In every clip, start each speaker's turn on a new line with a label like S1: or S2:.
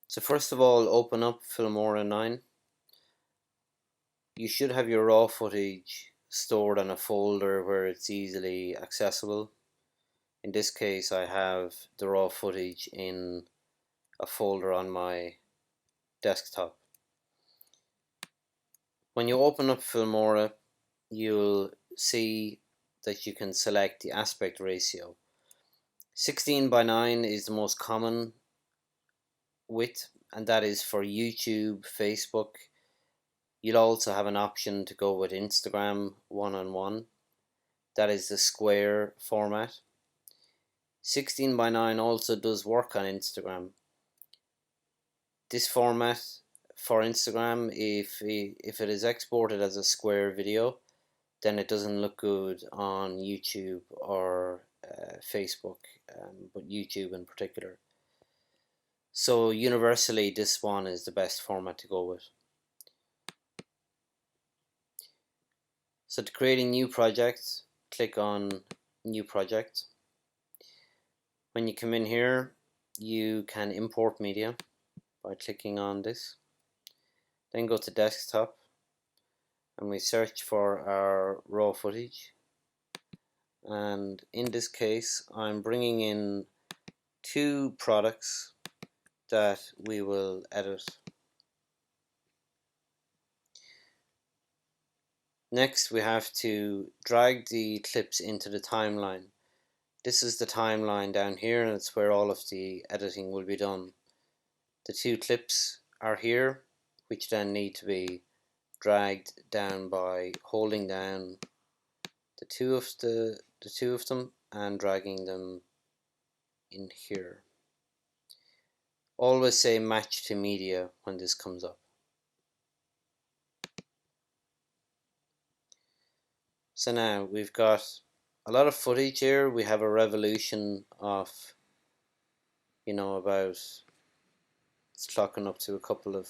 S1: So first of all, open up Filmora9. You should have your raw footage stored on a folder where it's easily accessible. In this case, I have the raw footage in a folder on my desktop. When you open up Filmora, you'll see that you can select the aspect ratio. 16:9 is the most common width, and that is for YouTube, Facebook. You'll also have an option to go with Instagram 1:1. That is the square format. 16:9 also does work on Instagram. This format for Instagram, if it is exported as a square video, then it doesn't look good on YouTube or Facebook, but YouTube in particular. So universally, this one is the best format to go with. So to create a new project, click on New Project. When you come in here, you can import media by clicking on this. Then go to Desktop, and we search for our raw footage. And in this case, I'm bringing in 2 products that we will edit. Next, we have to drag the clips into the timeline. This is the timeline down here, and it's where all of the editing will be done. The 2 clips are here, which then need to be dragged down by holding down the two of them and dragging them in here. Always say match to media when this comes up. So now we've got a lot of footage here. We have a revolution of, about, it's clocking up to a couple of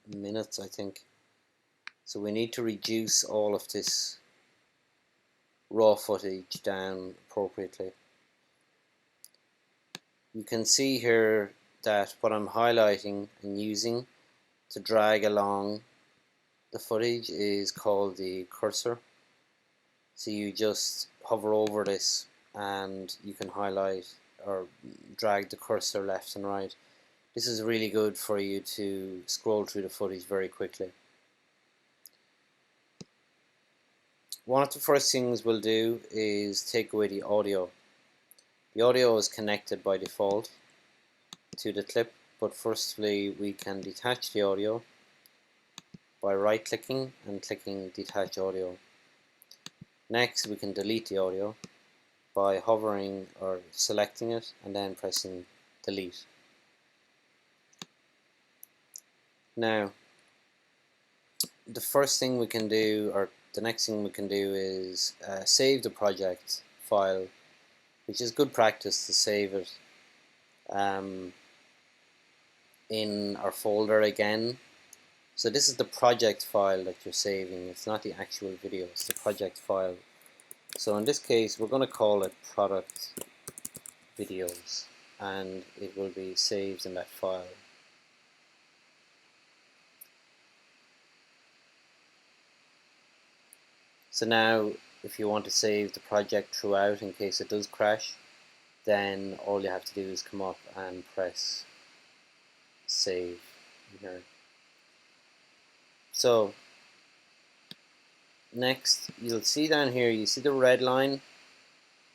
S1: minutes, I think. So we need to reduce all of this raw footage down appropriately. You can see here that what I'm highlighting and using to drag along the footage is called the cursor. So you just hover over this and you can highlight or drag the cursor left and right. This is really good for you to scroll through the footage very quickly. One of the first things we'll do is take away the audio. The audio is connected by default to the clip, but firstly we can detach the audio by right clicking and clicking detach audio. Next we can delete the audio by hovering or selecting it and then pressing delete. Now the first thing we can do, or the next thing we can do, is save the project file, which is good practice to save it in our folder again. So this is the project file that you're saving. It's not the actual video, it's the project file. So in this case we're going to call it product videos, and it will be saved in that file. So now if you want to save the project throughout in case it does crash, then all you have to do is come up and press save here. So next you'll see down here, you see the red line.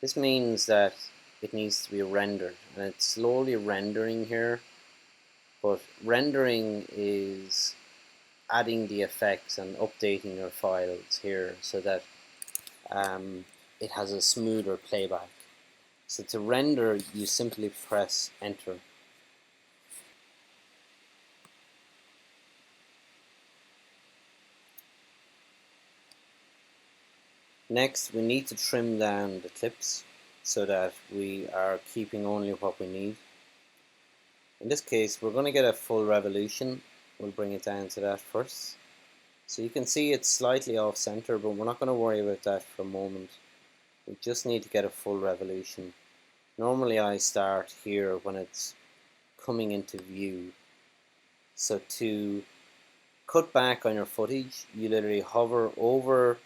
S1: This means that it needs to be rendered, and it's slowly rendering here, but rendering is adding the effects and updating your files here so that it has a smoother playback. So to render, you simply press enter. Next we need to trim down the clips so that we are keeping only what we need. In this case we're going to get a full revolution. We'll bring it down to that first. So you can see it's slightly off center, but we're not going to worry about that for a moment. We just need to get a full revolution. Normally I start here when it's coming into view, So to cut back on your footage, you literally hover over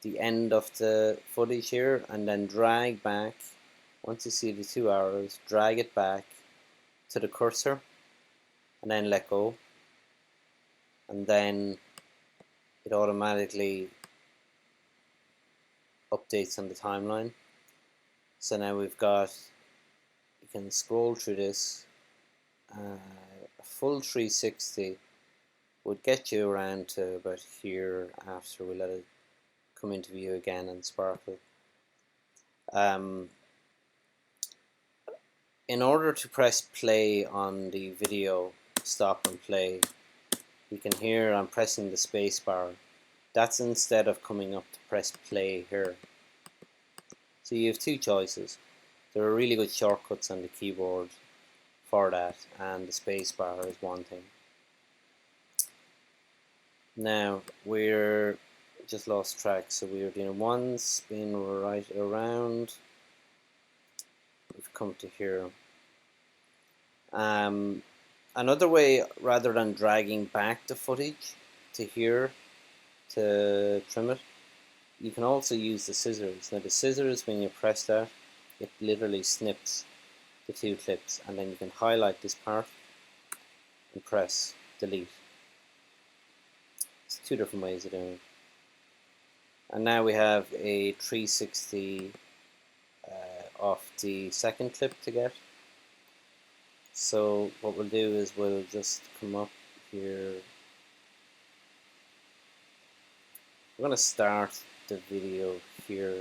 S1: the end of the footage here and then drag back. Once you see the 2 arrows, drag it back to the cursor and then let go, and then it automatically updates on the timeline. So now we've got, you can scroll through this, a full 360 would get you around to about here after we let it come into view again and sparkle. In order to press play on the video, stop and play, you can hear I'm pressing the space bar. That's instead of coming up to press play here. So you have two choices. There are really good shortcuts on the keyboard for that, and the space bar is one thing. Now we're just lost track, so we were doing one spin right around. We've come to here. Another way, rather than dragging back the footage to here to trim it, you can also use the scissors. Now the scissors, when you press that, it literally snips the two clips, and then you can highlight this part and press delete. It's two different ways of doing it. And now we have a 360 of the second clip to get. So what we'll do is we'll just come up here. We're going to start the video here.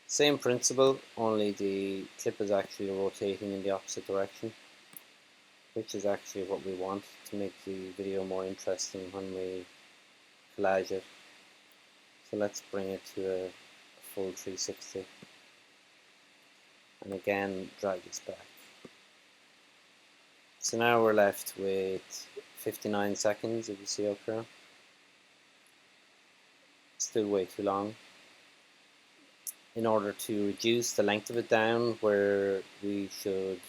S1: Same principle, only the clip is actually rotating in the opposite direction, which is actually what we want to make the video more interesting when we collage it. So let's bring it to a full 360. And again, drag this back. So now we're left with 59 seconds, if you see up here. Still way too long. In order to reduce the length of it down, where we should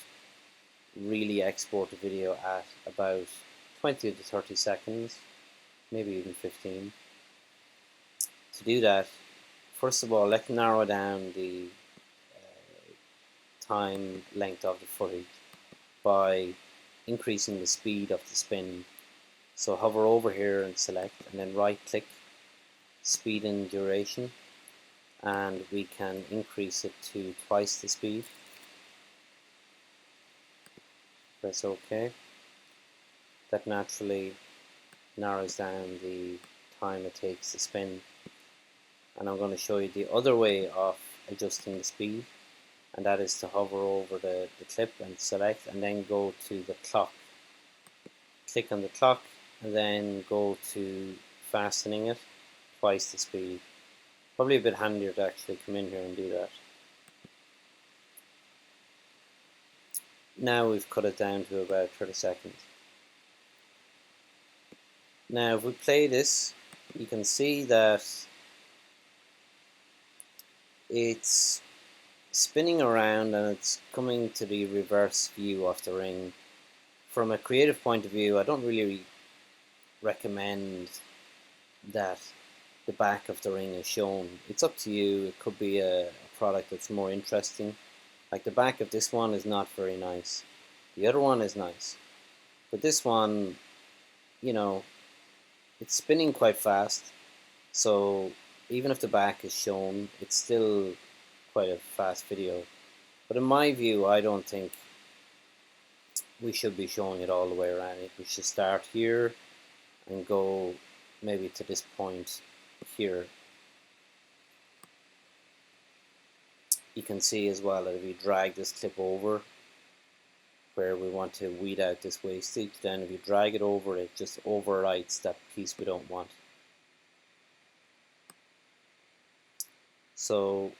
S1: really export the video at about 20 to 30 seconds, maybe even 15. To do that, first of all, let's narrow down the time length of the footage by increasing the speed of the spin. So hover over here and select, and then right click, speed and duration, and we can increase it to twice the speed. Press OK. That naturally narrows down the time it takes to spin. And I'm going to show you the other way of adjusting the speed, and that is to hover over the clip and select, and then go to the clock. Click on the clock and then go to fastening it, twice the speed. Probably a bit handier to actually come in here and do that. Now we've cut it down to about 30 seconds. Now if we play this, you can see that it's spinning around and it's coming to the reverse view of the ring. From a creative point of view, I don't really recommend that the back of the ring is shown. It's up to you. It could be a product that's more interesting. Like the back of this one is not very nice. The other one is nice. But this one, you know, it's spinning quite fast. So even if the back is shown, it's still quite a fast video. But in my view, I don't think we should be showing it all the way around it. We should start here and go maybe to this point here. You can see as well that if we drag this clip over where we want to weed out this wastage, then if you drag it over, it just overwrites that piece we don't want. So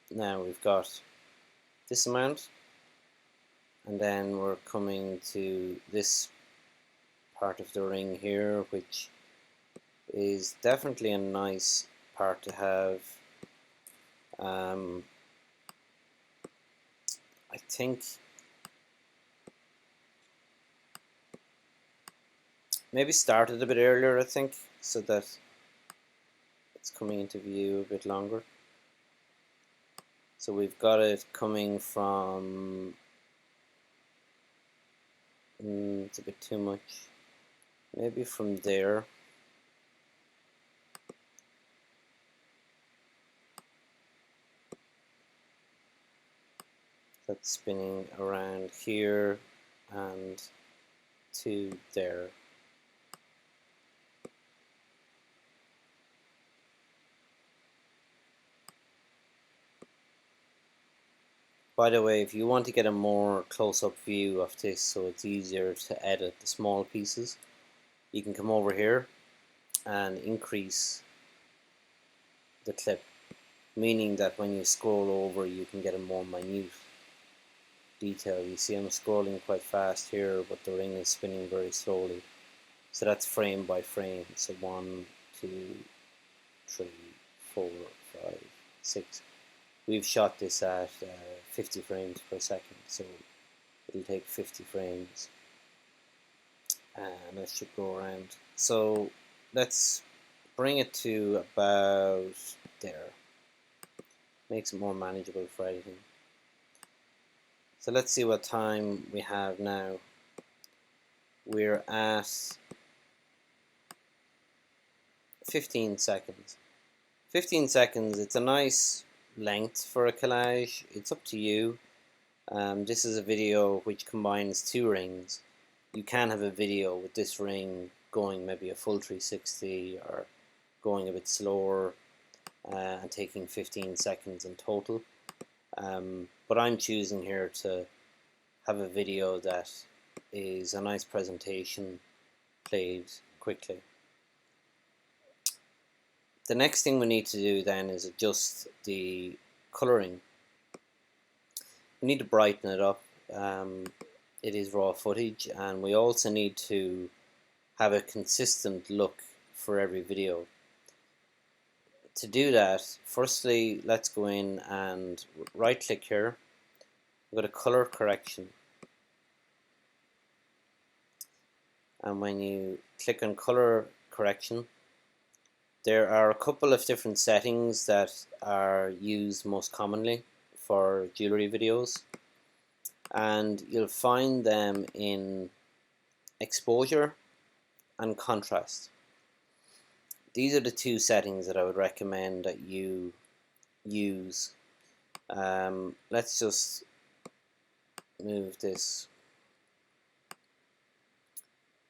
S1: now we've got this amount, and then we're coming to this part of the ring here, which is definitely a nice part to have. I think maybe start it a bit earlier, I think, so that it's coming into view a bit longer. So we've got it coming from, it's a bit too much, maybe from there. That's spinning around here and to there. By the way, if you want to get a more close-up view of this so it's easier to edit the small pieces, you can come over here and increase the clip, meaning that when you scroll over you can get a more minute detail. You see I'm scrolling quite fast here, but the ring is spinning very slowly. So that's frame by frame. So 1, 2, 3, 4, 5, 6. We've shot this at 50 frames per second, so it'll take 50 frames, and that should go around. So let's bring it to about there. Makes it more manageable for editing. So let's see what time we have now. We're at 15 seconds. 15 seconds, it's a nice length for a collage. It's up to you. This is a video which combines 2 rings. You can have a video with this ring going maybe a full 360 or going a bit slower and taking 15 seconds in total. But I'm choosing here to have a video that is a nice presentation played quickly. The next thing we need to do then is adjust the coloring. We need to brighten it up. It is raw footage, and we also need to have a consistent look for every video. To do that, firstly, let's go in and right click here, go to color correction, and when you click on color correction, there are a couple of different settings that are used most commonly for jewellery videos, and you'll find them in exposure and contrast. These are the 2 settings that I would recommend that you use. Let's just move this.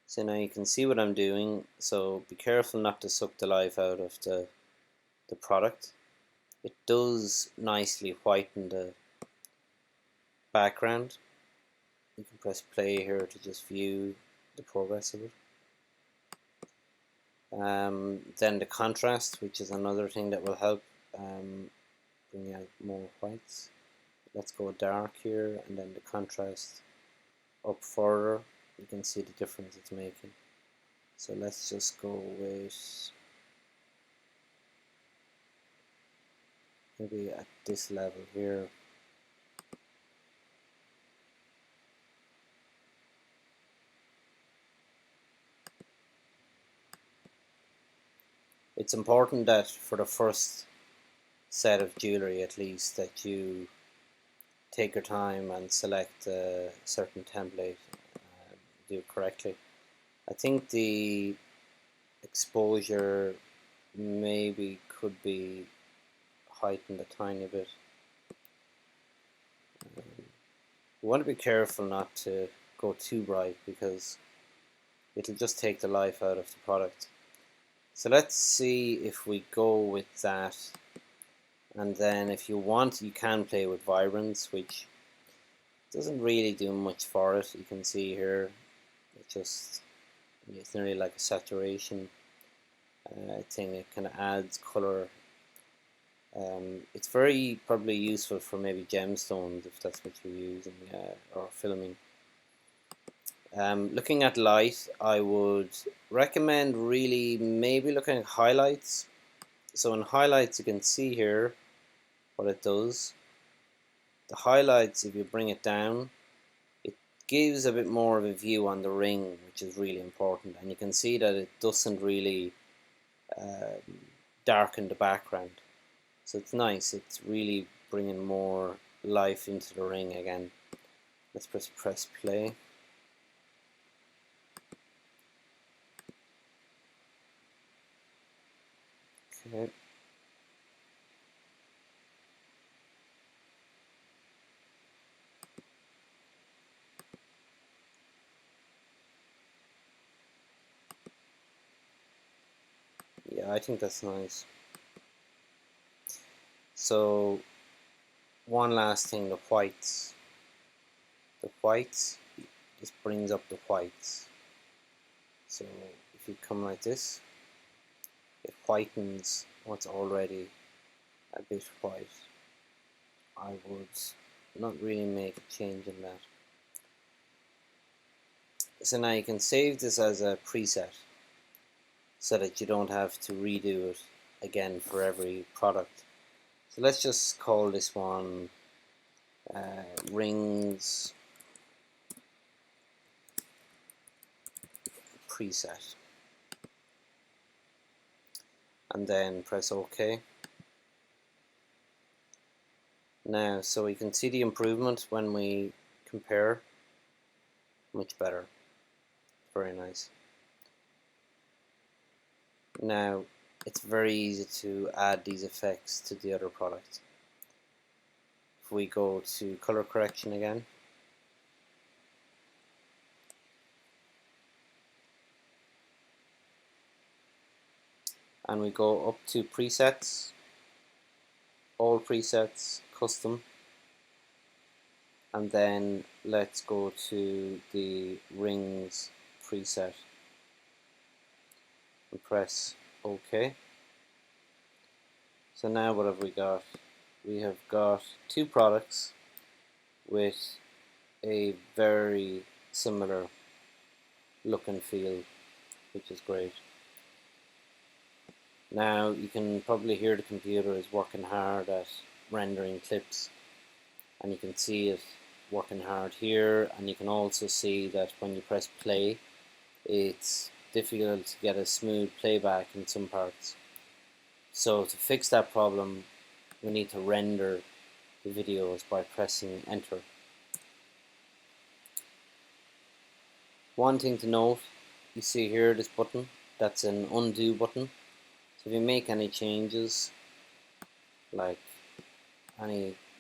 S1: So now you can see what I'm doing, so be careful not to suck the life out of the product. It does nicely whiten the background. You can press play here to just view the progress of it. Then the contrast, which is another thing that will help bring out more whites. Let's go dark here, and then the contrast up further. You can see the difference it's making. So let's just go with maybe at this level here. It's important that for the first set of jewellery at least that you take your time and select a certain template and do it correctly. I think the exposure maybe could be heightened a tiny bit. You want to be careful not to go too bright because it'll just take the life out of the product. So let's see if we go with that, and then if you want you can play with vibrance, which doesn't really do much for it. You can see here it's nearly like a saturation thing. It kind of adds color. It's very probably useful for maybe gemstones if that's what you're using or filming. Looking at light, I would recommend really maybe looking at highlights. So in highlights you can see here what it does. The highlights, if you bring it down, it gives a bit more of a view on the ring, which is really important, and you can see that it doesn't really darken the background, so it's nice. It's really bringing more life into the ring again. Let's press play. Okay. Yeah, I think that's nice. So one last thing, the whites. The whites, this brings up the whites. So if you come like this, it whitens what's already a bit white. I would not really make a change in that. So now you can save this as a preset so that you don't have to redo it again for every product. So let's just call this one rings preset, and then press OK. Now, so we can see the improvement when we compare. Much better. Very nice. Now, it's very easy to add these effects to the other product. If we go to color correction again, and we go up to presets, all presets, custom, and then let's go to the rings preset and press OK. So now what have we got? We have got two products with a very similar look and feel, which is great. Now you can probably hear the computer is working hard at rendering clips, and you can see it working hard here, and you can also see that when you press play, it's difficult to get a smooth playback in some parts. So to fix that problem, we need to render the videos by pressing enter. One thing to note, you see here this button, that's an undo button. So if you make any changes, like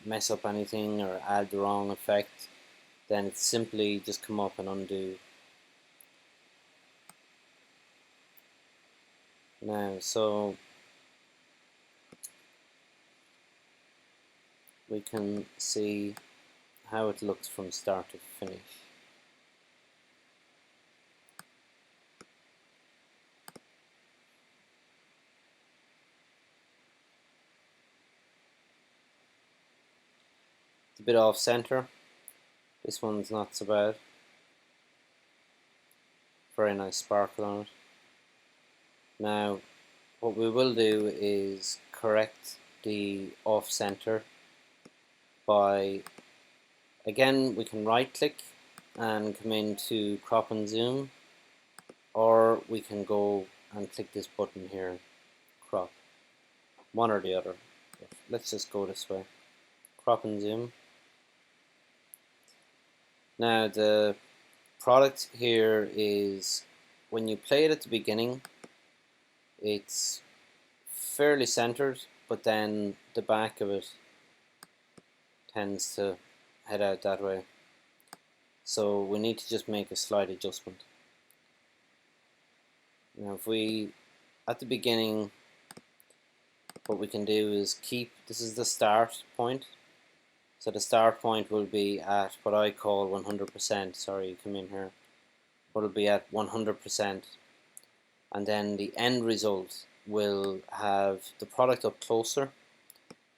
S1: mess up anything or add the wrong effect, then it's simply just come up and undo. Now, so we can see how it looks from start to finish. It's a bit off center. This one's not so bad. Very nice sparkle on it. Now, what we will do is correct the off center by, again, we can right click and come into crop and zoom, or we can go and click this button here, crop, one or the other. Let's just go this way, crop and zoom. Now the product here is, when you play it at the beginning, it's fairly centered, but then the back of it tends to head out that way. So we need to just make a slight adjustment. Now if we, at the beginning, what we can do is keep, this is the start point. So the start point will be at what I call 100%, sorry, come in here. But it'll be at 100%. And then the end result will have the product up closer,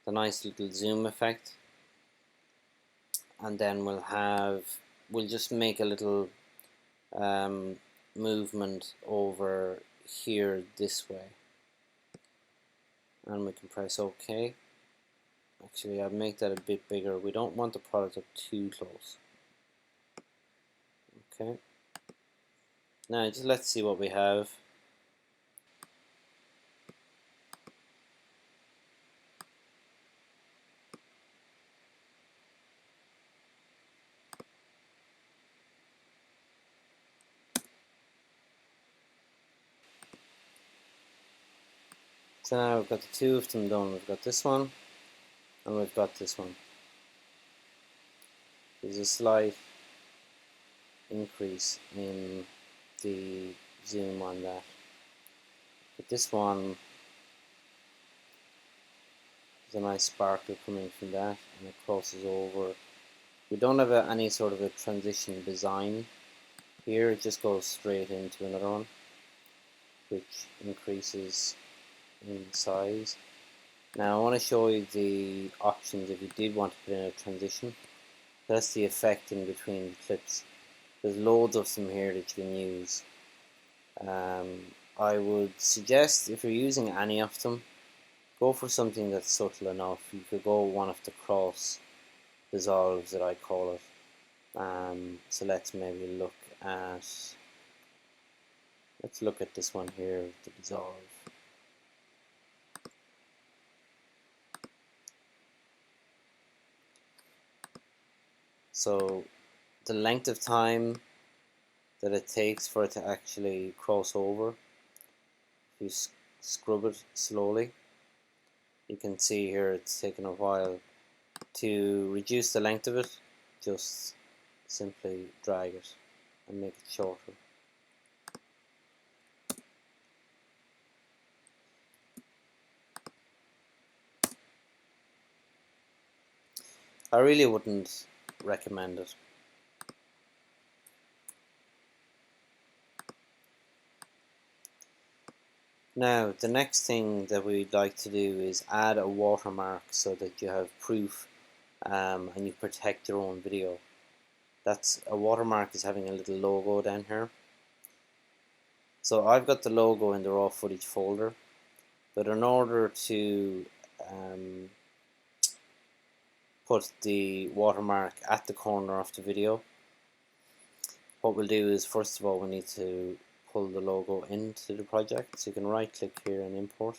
S1: the nice little zoom effect. And then we'll just make a little movement over here this way. And we can press OK. Actually, I'll make that a bit bigger. We don't want the product up too close. Okay. Now just let's see what we have. So now we've got the two of them done. We've got this one and we've got this one. There's a slight increase in the zoom on that. But this one, there's a nice sparkle coming from that and it crosses over. We don't have any sort of a transition design here, it just goes straight into another one, which increases in size. Now I want to show you the options if you did want to put in a transition. That's the effect in between the clips. There's loads of them here that you can use. I would suggest if you're using any of them, go for something that's subtle enough. You could go one of the cross dissolves that I call it. So let's maybe look at this one here, the dissolve. So the length of time that it takes for it to actually cross over, if you scrub it slowly, you can see here it's taken a while. To reduce the length of it, just simply drag it and make it shorter. I really wouldn't recommend it. Now the next thing that we'd like to do is add a watermark so that you have proof and you protect your own video. That's a watermark is having a little logo down here. So I've got the logo in the raw footage folder, but in order to put the watermark at the corner of the video, what we'll do is first of all we need to pull the logo into the project. So you can right click here and import,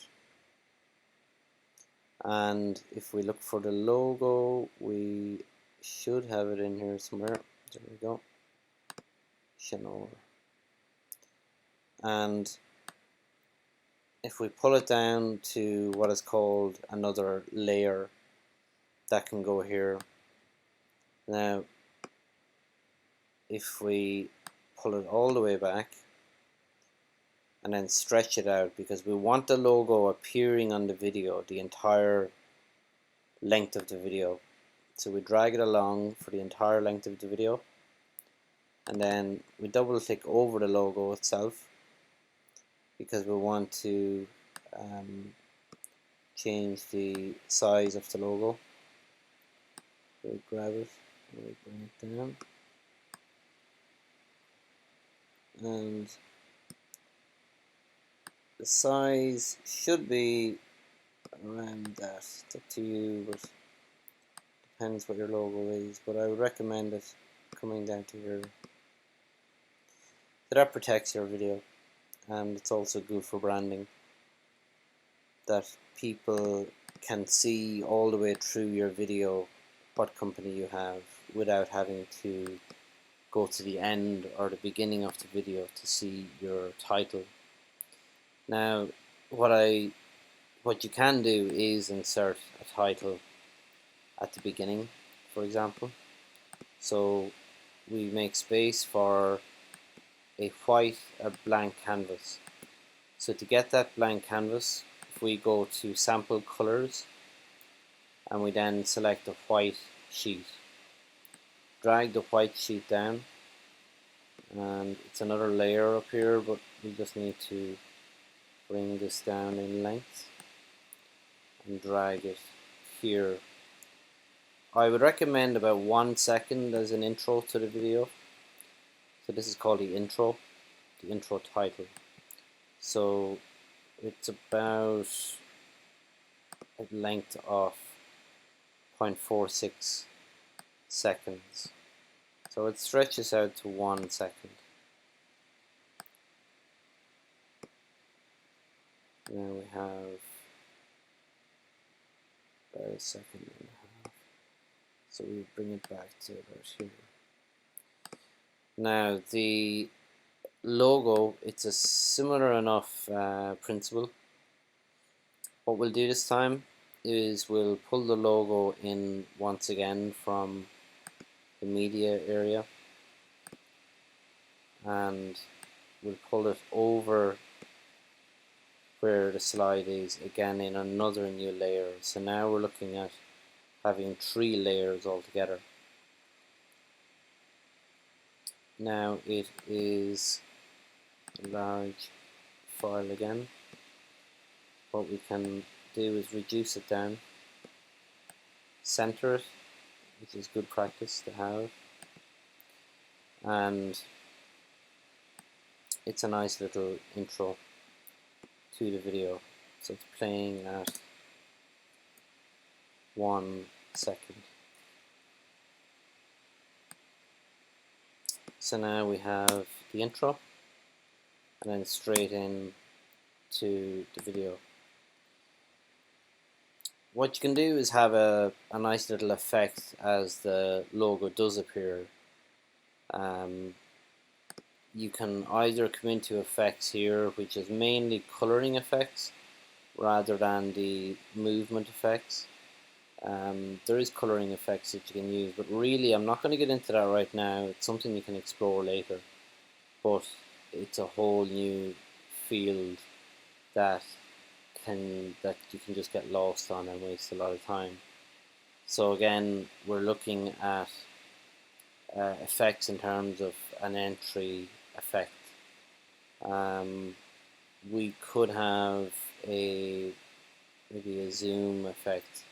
S1: and if we look for the logo we should have it in here somewhere. There we go. Show. And if we pull it down to what is called another layer, that can go here. Now if we pull it all the way back and then stretch it out, because we want the logo appearing on the video the entire length of the video, so we drag it along for the entire length of the video, and then we double click over the logo itself because we want to change the size of the logo. We grab it and we bring it down, and the size should be around that. It's up to you, but depends what your logo is, but I would recommend it coming down to here. So that protects your video, and it's also good for branding, that people can see all the way through your video what company you have without having to go to the end or the beginning of the video to see your title. Now what you can do is insert a title at the beginning, for example. So we make space for a blank canvas. So to get that blank canvas, if we go to sample colors and we then select the white sheet, drag the white sheet down, and it's another layer up here, but we just need to bring this down in length and drag it here. I would recommend about 1 second as an intro to the video. So this is called the intro title. So it's about a length of 0.46 seconds. So it stretches out to 1 second. Now we have about a second and a half. So we bring it back to about here. Now the logo, it's a similar enough principle. What we'll do this time is we'll pull the logo in once again from the media area, and we'll pull it over where the slide is again in another new layer. So now we're looking at having 3 layers altogether. Now it is a large file again. What we can do is reduce it down, center it, which is good practice to have, and it's a nice little intro to the video. So it's playing at 1 second. So now we have the intro and then straight in to the video. What you can do is have a nice little effect as the logo does appear. You can either come into effects here, which is mainly coloring effects rather than the movement effects. There is coloring effects that you can use, but really I'm not going to get into that right now. It's something you can explore later, but it's a whole new field that you can just get lost on and waste a lot of time. So again, we're looking at effects in terms of an entry effect. We could have maybe a zoom effect.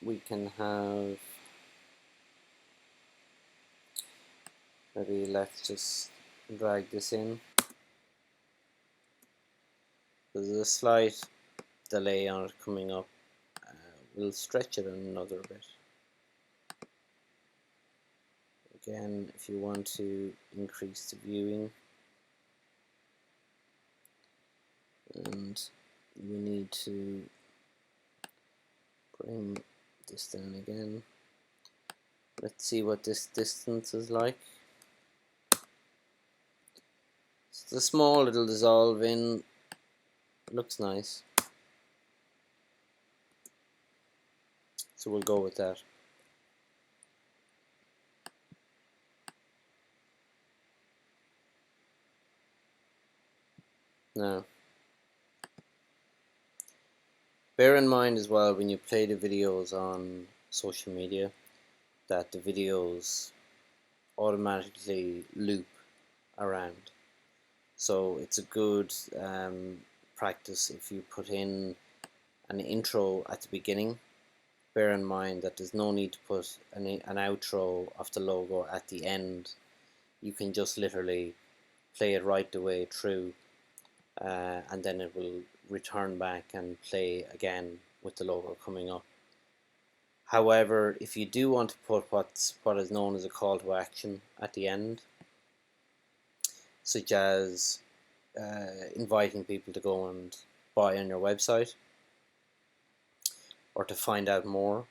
S1: We can have, maybe let's just drag this in. There's a slight delay on it coming up. We'll stretch it another bit. Again, if you want to increase the viewing, and we need to bring this down again. Let's see what this distance is like. It's a small little dissolve in. Looks nice. So we'll go with that. Now, bear in mind as well when you play the videos on social media that the videos automatically loop around. So it's a good practice if you put in an intro at the beginning. Bear in mind that there's no need to put an outro of the logo at the end. You can just literally play it right the way through, and then it will return back and play again with the logo coming up. However, if you do want to put what is known as a call to action at the end, such as inviting people to go and buy on your website or to find out more,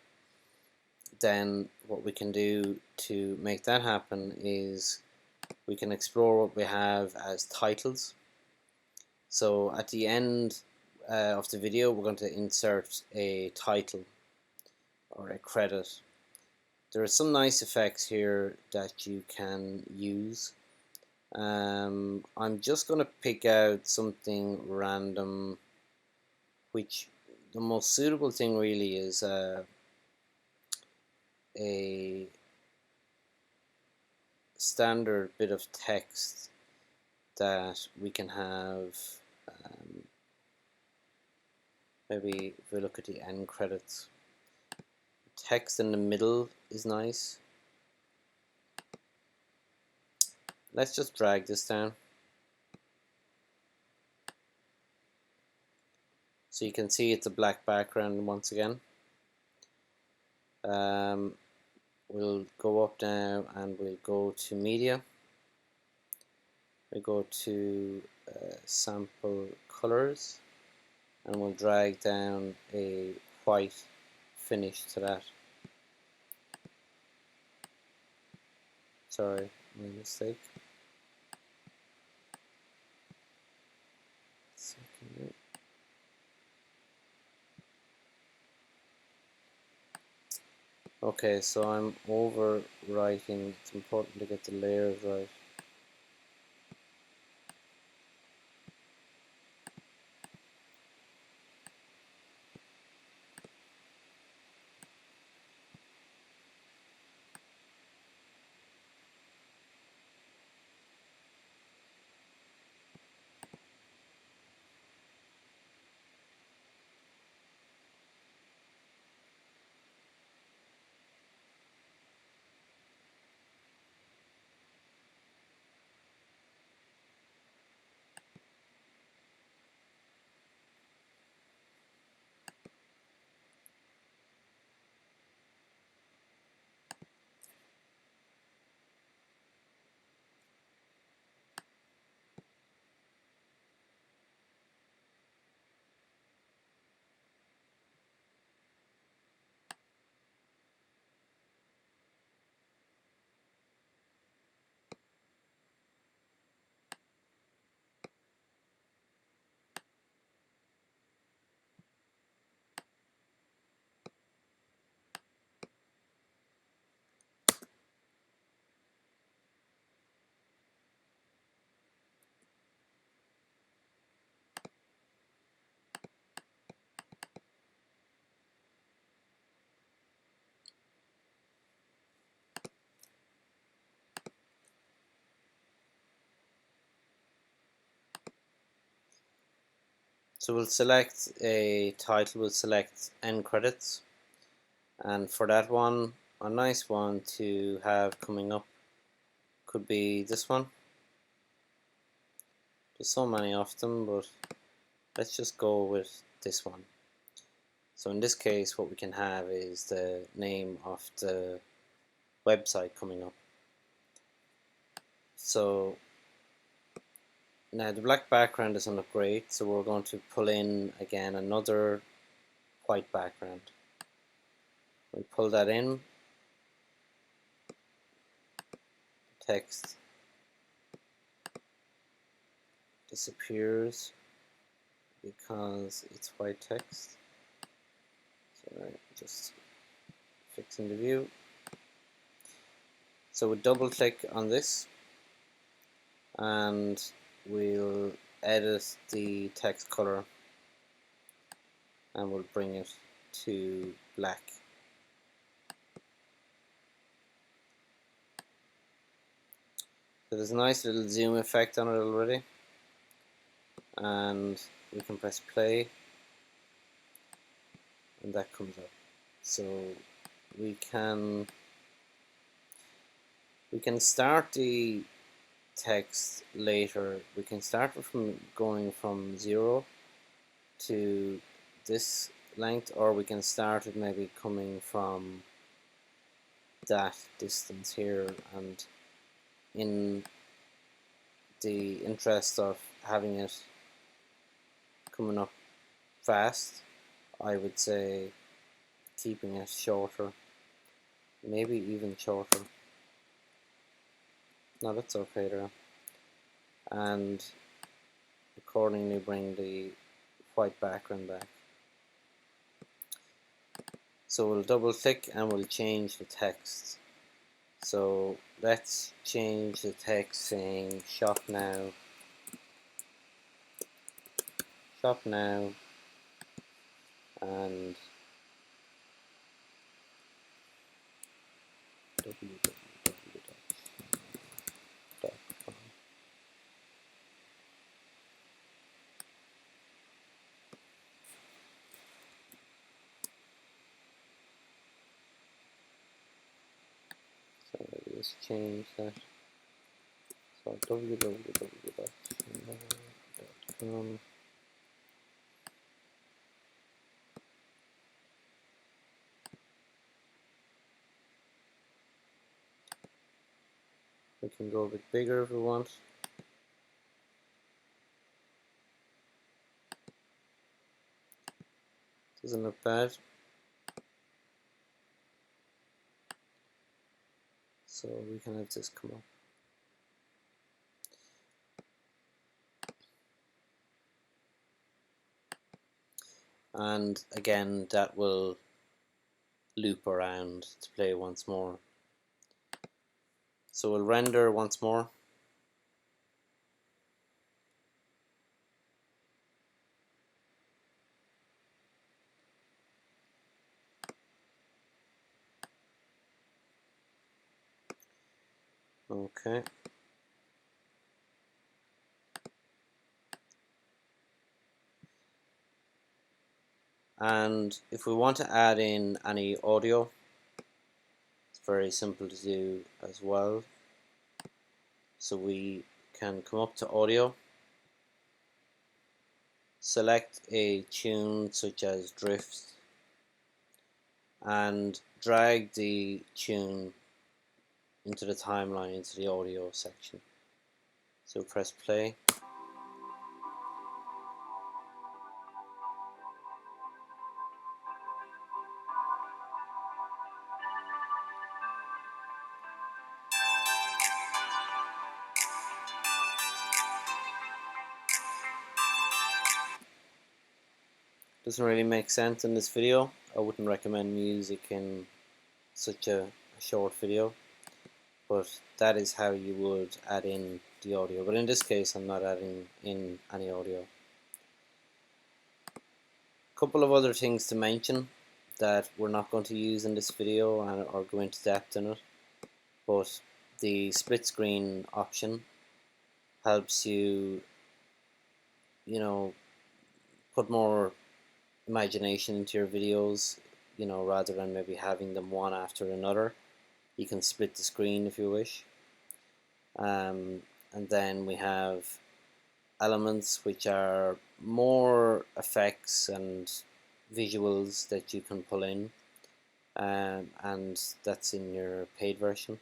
S1: then what we can do to make that happen is we can explore what we have as titles. So at the end of the video, we're going to insert a title or a credit. There are some nice effects here that you can use. I'm just going to pick out something random, which the most suitable thing really is a standard bit of text that we can have. Maybe if we look at the end credits, text in the middle is nice. Let's just drag this down. So you can see it's a black background once again. We'll go up now and we'll go to media. We go to sample colors and we'll drag down a white finish to that. Sorry, my mistake. Okay, so I'm overwriting. It's important to get the layers right. So we'll select a title, we'll select end credits, and for that one, a nice one to have coming up could be this one. There's so many of them, but let's just go with this one. So in this case, what we can have is the name of the website coming up. So now the black background doesn't look great, so we're going to pull in again another white background. We pull that in, text disappears because it's white text. So just fixing the view. So we double click on this and we'll edit the text color and we'll bring it to black. So there's a nice little zoom effect on it already, and we can press play and that comes up. So we can start the text later. We can start from going from 0 to this length, or we can start it maybe coming from that distance here, and in the interest of having it coming up fast, I would say keeping it shorter, maybe even shorter. No, that's okay there. And accordingly bring the white background back. So we'll double click and we'll change the text. So let's change the text saying shop now, and www.com. So let's change that. So www.com. We can go a bit bigger if we want. Doesn't look bad. So we can have this come up. And again, that will loop around to play once more. So we'll render once more. Okay. And if we want to add in any audio, it's very simple to do as well. So we can come up to audio, select a tune such as Drift, and drag the tune into the timeline, into the audio section. So press play. Doesn't really make sense in this video. I wouldn't recommend music in such a short video, but that is how you would add in the audio. But in this case, I'm not adding in any audio. A couple of other things to mention that we're not going to use in this video or go into depth in it, but the split screen option helps you, put more imagination into your videos, rather than maybe having them one after another. You can split the screen if you wish. And then we have elements which are more effects and visuals that you can pull in, and that's in your paid version.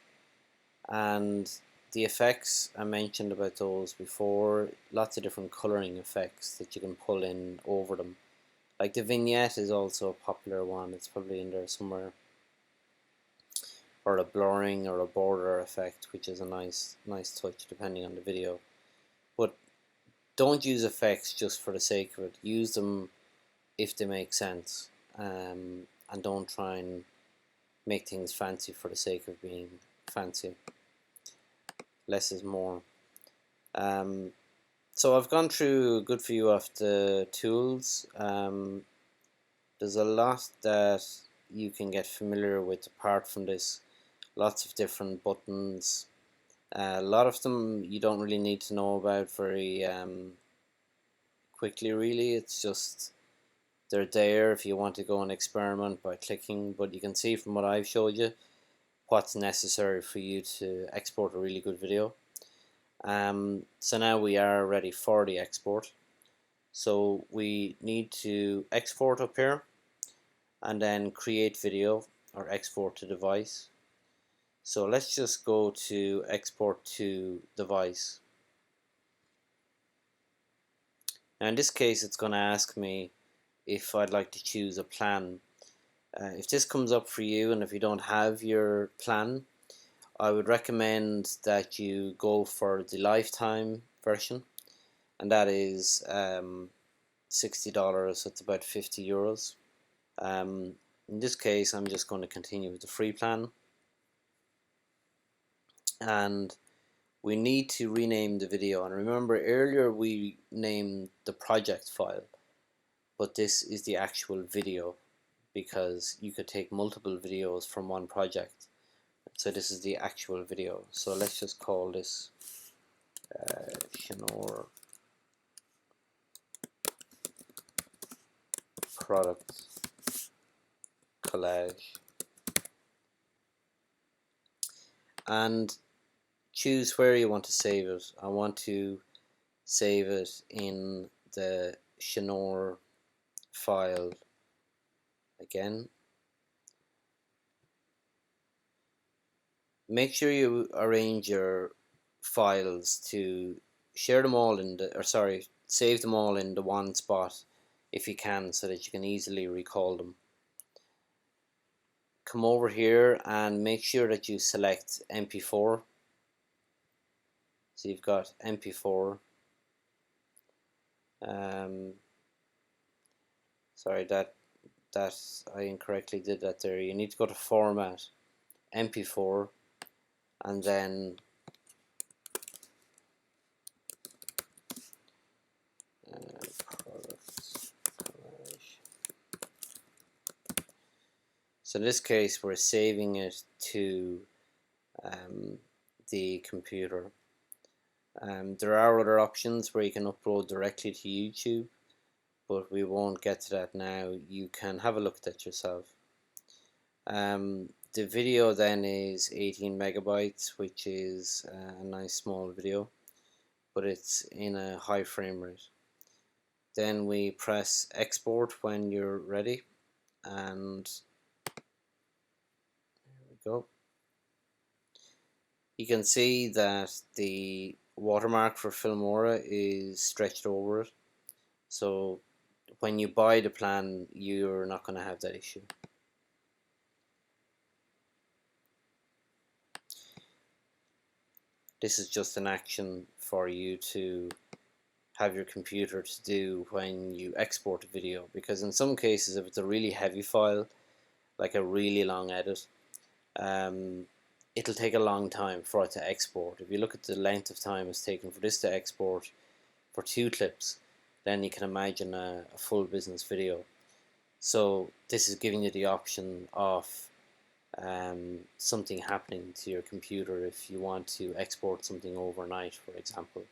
S1: And the effects, I mentioned about those before, lots of different coloring effects that you can pull in over them. Like the vignette is also a popular one, it's probably in there somewhere. Or a blurring or a border effect, which is a nice touch depending on the video. But don't use effects just for the sake of it. Use them if they make sense, and don't try and make things fancy for the sake of being fancy. Less is more. So I've gone through a good few of the tools. There's a lot that you can get familiar with apart from this. Lots of different buttons. A lot of them you don't really need to know about very quickly, really. It's just they're there if you want to go and experiment by clicking, but you can see from what I've showed you what's necessary for you to export a really good video. So now we are ready for the export. So we need to export up here and then create video or export to device. So let's just go to export to device. Now in this case it's going to ask me if I'd like to choose a plan. If this comes up for you and if you don't have your plan, I would recommend that you go for the lifetime version, and that is $60, so it's about €50. In this case I'm just going to continue with the free plan, and we need to rename the video. And remember, earlier we named the project file, but this is the actual video, because you could take multiple videos from one project. So this is the actual video. So let's just call this Schnorr product collage, and choose where you want to save it. I want to save it in the Schnorr file again. make sure you arrange your files to share them all in the, or sorry, save them all in the one spot if you can, so that you can easily recall them. Come over here and make sure that you select MP4. So you've got MP4. Sorry, that I incorrectly did that there. You need to go to Format, MP4, and then product collage. So in this case, we're saving it to the computer. There are other options where you can upload directly to YouTube, but we won't get to that now. You can have a look at that yourself. The video then is 18 megabytes, which is a nice small video, but it's in a high frame rate. Then we press export when you're ready, and there we go. You can see that the watermark for Filmora is stretched over it, so when you buy the plan, you're not going to have that issue. This is just an action for you to have your computer to do when you export a video, because in some cases, if it's a really heavy file, like a really long edit, it'll take a long time for it to export. If you look at the length of time it's taken for this to export for 2 clips, then you can imagine a full business video. So this is giving you the option of something happening to your computer if you want to export something overnight, for example.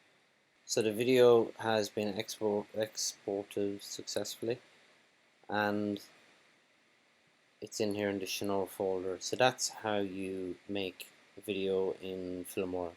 S1: So the video has been exported successfully, and it's in here in the Show folder. So that's how you make a video in Filmora.